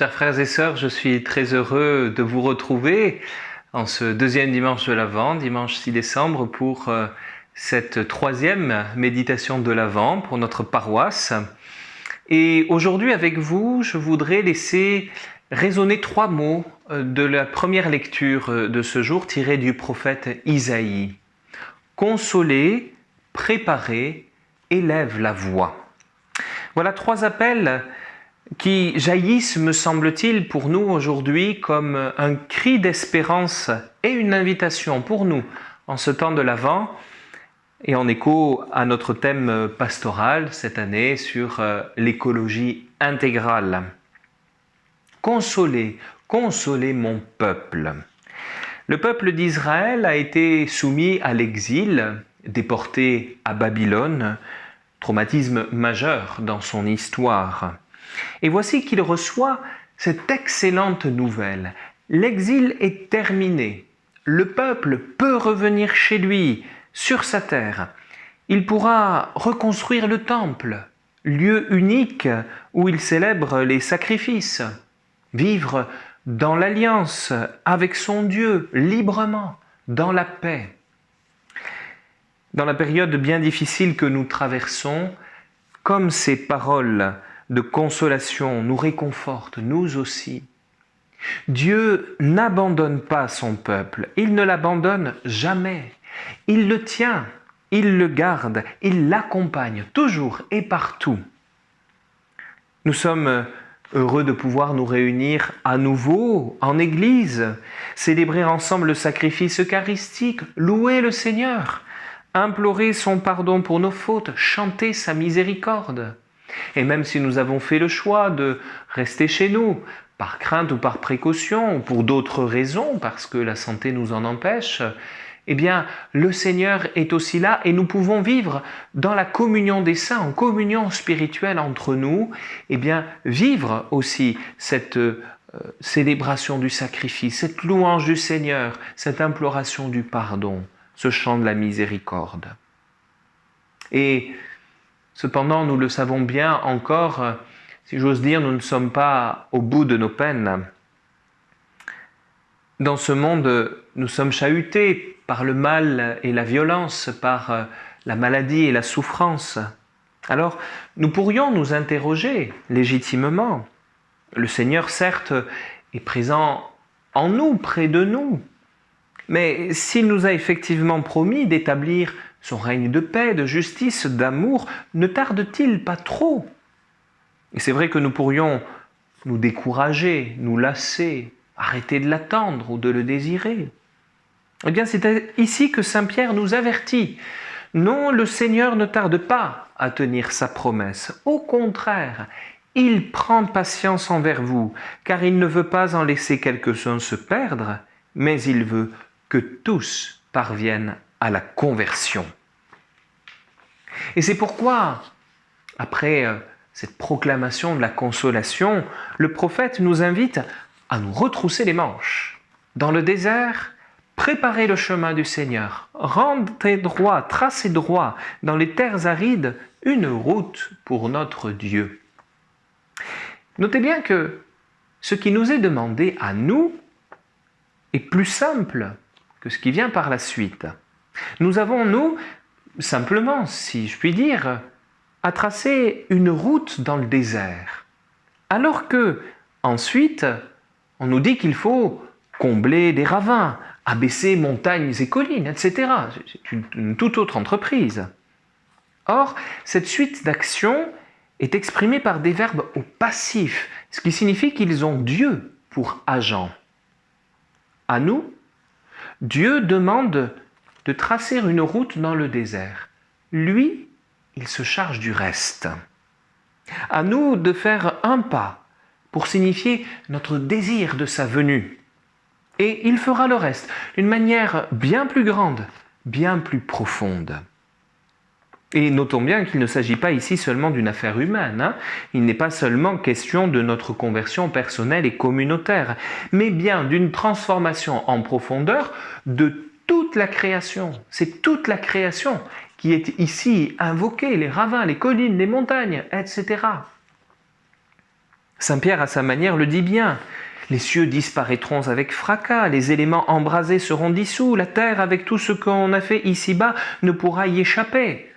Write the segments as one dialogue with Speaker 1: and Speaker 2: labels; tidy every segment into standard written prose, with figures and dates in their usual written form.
Speaker 1: Chers frères et sœurs, je suis très heureux de vous retrouver en ce deuxième dimanche de l'Avent, dimanche 6 décembre, pour cette troisième méditation de l'Avent pour notre paroisse. Et aujourd'hui avec vous, je voudrais laisser résonner trois mots de la première lecture de ce jour tirée du prophète Isaïe. Consoler, préparer, élève la voix. Voilà trois appels qui jaillissent, me semble-t-il, pour nous aujourd'hui comme un cri d'espérance et une invitation pour nous en ce temps de l'Avent et en écho à notre thème pastoral cette année sur l'écologie intégrale. Consoler, consoler mon peuple. Le peuple d'Israël a été soumis à l'exil, déporté à Babylone, traumatisme majeur dans son histoire. Et voici qu'il reçoit cette excellente nouvelle. L'exil est terminé. Le peuple peut revenir chez lui, sur sa terre. Il pourra reconstruire le temple, lieu unique où il célèbre les sacrifices, vivre dans l'alliance avec son Dieu, librement, dans la paix. Dans la période bien difficile que nous traversons, comme ces paroles de consolation nous réconfortent, nous aussi. Dieu n'abandonne pas son peuple, il ne l'abandonne jamais. Il le tient, il le garde, il l'accompagne toujours et partout. Nous sommes heureux de pouvoir nous réunir à nouveau en Église, célébrer ensemble le sacrifice eucharistique, louer le Seigneur, implorer son pardon pour nos fautes, chanter sa miséricorde. Et même si nous avons fait le choix de rester chez nous, par crainte ou par précaution, ou pour d'autres raisons, parce que la santé nous en empêche, eh bien, le Seigneur est aussi là et nous pouvons vivre dans la communion des saints, en communion spirituelle entre nous, eh bien, vivre aussi cette célébration du sacrifice, cette louange du Seigneur, cette imploration du pardon, ce chant de la miséricorde. Et cependant, nous le savons bien encore, si j'ose dire, nous ne sommes pas au bout de nos peines. Dans ce monde, nous sommes chahutés par le mal et la violence, par la maladie et la souffrance. Alors, nous pourrions nous interroger légitimement. Le Seigneur, certes, est présent en nous, près de nous. Mais s'il nous a effectivement promis d'établir son règne de paix, de justice, d'amour, ne tarde-t-il pas trop? Et c'est vrai que nous pourrions nous décourager, nous lasser, arrêter de l'attendre ou de le désirer. Eh bien, c'est ici que Saint Pierre nous avertit. Non, le Seigneur ne tarde pas à tenir sa promesse. Au contraire, il prend patience envers vous, car il ne veut pas en laisser quelques-uns se perdre, mais il veut que tous parviennent à la conversion. Et c'est pourquoi, après cette proclamation de la consolation, le prophète nous invite à nous retrousser les manches. Dans le désert, préparez le chemin du Seigneur, rendez droit, tracez droit dans les terres arides une route pour notre Dieu. Notez bien que ce qui nous est demandé à nous est plus simple que ce qui vient par la suite. Nous avons, nous, simplement, si je puis dire, à tracer une route dans le désert. Alors que, ensuite, on nous dit qu'il faut combler des ravins, abaisser montagnes et collines, etc. C'est une toute autre entreprise. Or, cette suite d'actions est exprimée par des verbes au passif, ce qui signifie qu'ils ont Dieu pour agent. À nous, Dieu demande de tracer une route dans le désert. Lui, il se charge du reste. À nous de faire un pas pour signifier notre désir de sa venue. Et il fera le reste d'une manière bien plus grande, bien plus profonde. Et notons bien qu'il ne s'agit pas ici seulement d'une affaire humaine. Il n'est pas seulement question de notre conversion personnelle et communautaire, mais bien d'une transformation en profondeur de toute la création. C'est toute la création qui est ici invoquée, les ravins, les collines, les montagnes, etc. Saint Pierre, à sa manière, le dit bien. Les cieux disparaîtront avec fracas, les éléments embrasés seront dissous, la terre, avec tout ce qu'on a fait ici-bas, ne pourra y échapper.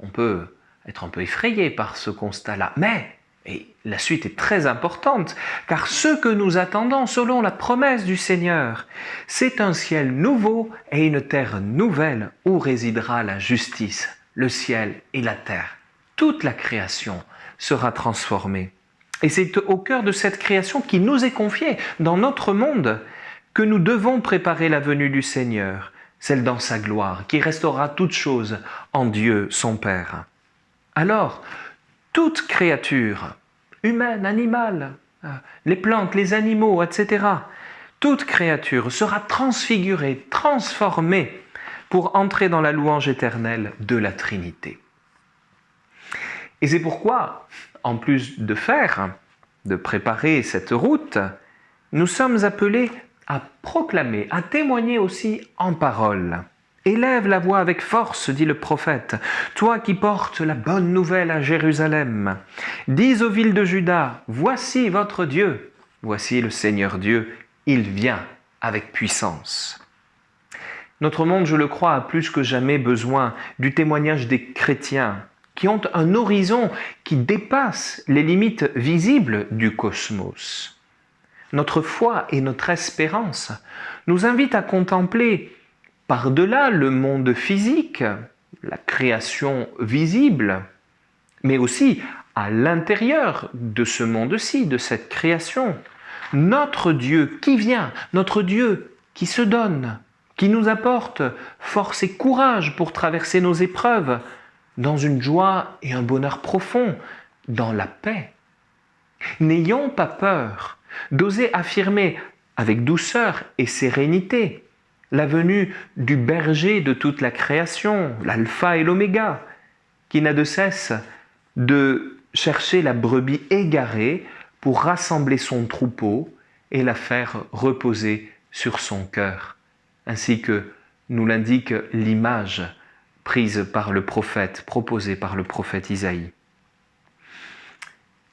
Speaker 1: On peut être un peu effrayé par ce constat-là, mais et la suite est très importante, car ce que nous attendons selon la promesse du Seigneur, c'est un ciel nouveau et une terre nouvelle où résidera la justice, le ciel et la terre. Toute la création sera transformée. Et c'est au cœur de cette création qui nous est confiée dans notre monde que nous devons préparer la venue du Seigneur, celle dans sa gloire, qui restaurera toutes choses en Dieu son Père. Alors, toute créature, humaine, animale, les plantes, les animaux, etc., toute créature sera transfigurée, transformée pour entrer dans la louange éternelle de la Trinité. Et c'est pourquoi, en plus de préparer cette route, nous sommes appelés à proclamer, à témoigner aussi en parole. Élève la voix avec force, dit le prophète, toi qui portes la bonne nouvelle à Jérusalem. Dis aux villes de Juda, voici votre Dieu, voici le Seigneur Dieu, il vient avec puissance. Notre monde, je le crois, a plus que jamais besoin du témoignage des chrétiens qui ont un horizon qui dépasse les limites visibles du cosmos. Notre foi et notre espérance nous invitent à contempler par-delà le monde physique, la création visible, mais aussi à l'intérieur de ce monde-ci, de cette création, notre Dieu qui vient, notre Dieu qui se donne, qui nous apporte force et courage pour traverser nos épreuves, dans une joie et un bonheur profond, dans la paix. N'ayons pas peur d'oser affirmer avec douceur et sérénité la venue du berger de toute la création, l'alpha et l'oméga, qui n'a de cesse de chercher la brebis égarée pour rassembler son troupeau et la faire reposer sur son cœur, ainsi que nous l'indique l'image prise par le prophète, proposée par le prophète Isaïe.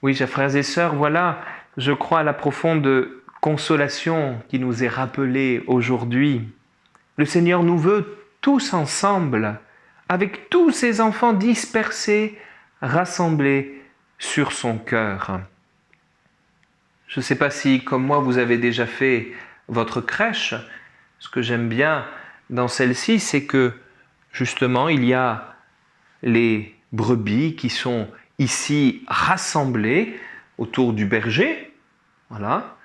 Speaker 1: Oui, chers frères et sœurs, voilà, je crois, à la profonde consolation qui nous est rappelée aujourd'hui. Le Seigneur nous veut tous ensemble, avec tous ses enfants dispersés, rassemblés sur son cœur. Je ne sais pas si, comme moi, vous avez déjà fait votre crèche. Ce que j'aime bien dans celle-ci, c'est que, justement, il y a les brebis qui sont ici rassemblées autour du berger, voilà,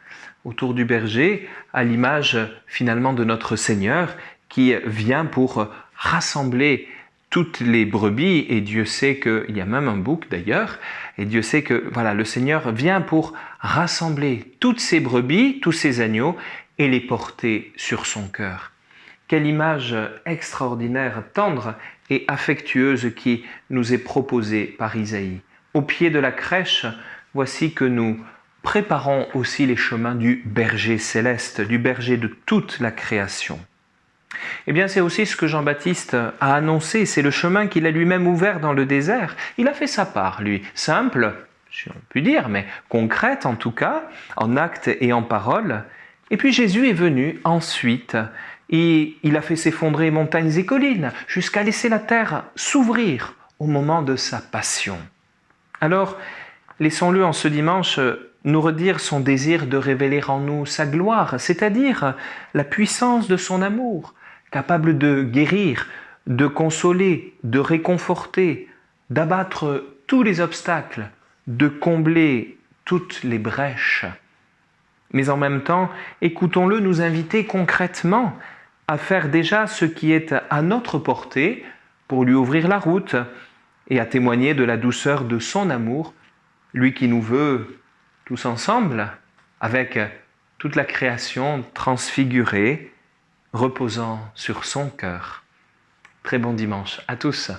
Speaker 1: autour du berger, à l'image finalement de notre Seigneur qui vient pour rassembler toutes les brebis, et Dieu sait qu'il y a même un bouc d'ailleurs, et Dieu sait que voilà, le Seigneur vient pour rassembler toutes ces brebis, tous ces agneaux, et les porter sur son cœur. Quelle image extraordinaire, tendre et affectueuse qui nous est proposée par Isaïe. Au pied de la crèche, voici que nous préparons aussi les chemins du berger céleste, du berger de toute la création. Eh bien, c'est aussi ce que Jean-Baptiste a annoncé, c'est le chemin qu'il a lui-même ouvert dans le désert. Il a fait sa part, lui, simple, si on peut dire, mais concrète en tout cas, en actes et en paroles. Et puis Jésus est venu ensuite, et il a fait s'effondrer montagnes et collines, jusqu'à laisser la terre s'ouvrir au moment de sa passion. Alors, laissons-le en ce dimanche nous redire son désir de révéler en nous sa gloire, c'est-à-dire la puissance de son amour, capable de guérir, de consoler, de réconforter, d'abattre tous les obstacles, de combler toutes les brèches. Mais en même temps, écoutons-le nous inviter concrètement à faire déjà ce qui est à notre portée pour lui ouvrir la route et à témoigner de la douceur de son amour, lui qui nous veut tous ensemble, avec toute la création transfigurée, reposant sur son cœur. Très bon dimanche à tous.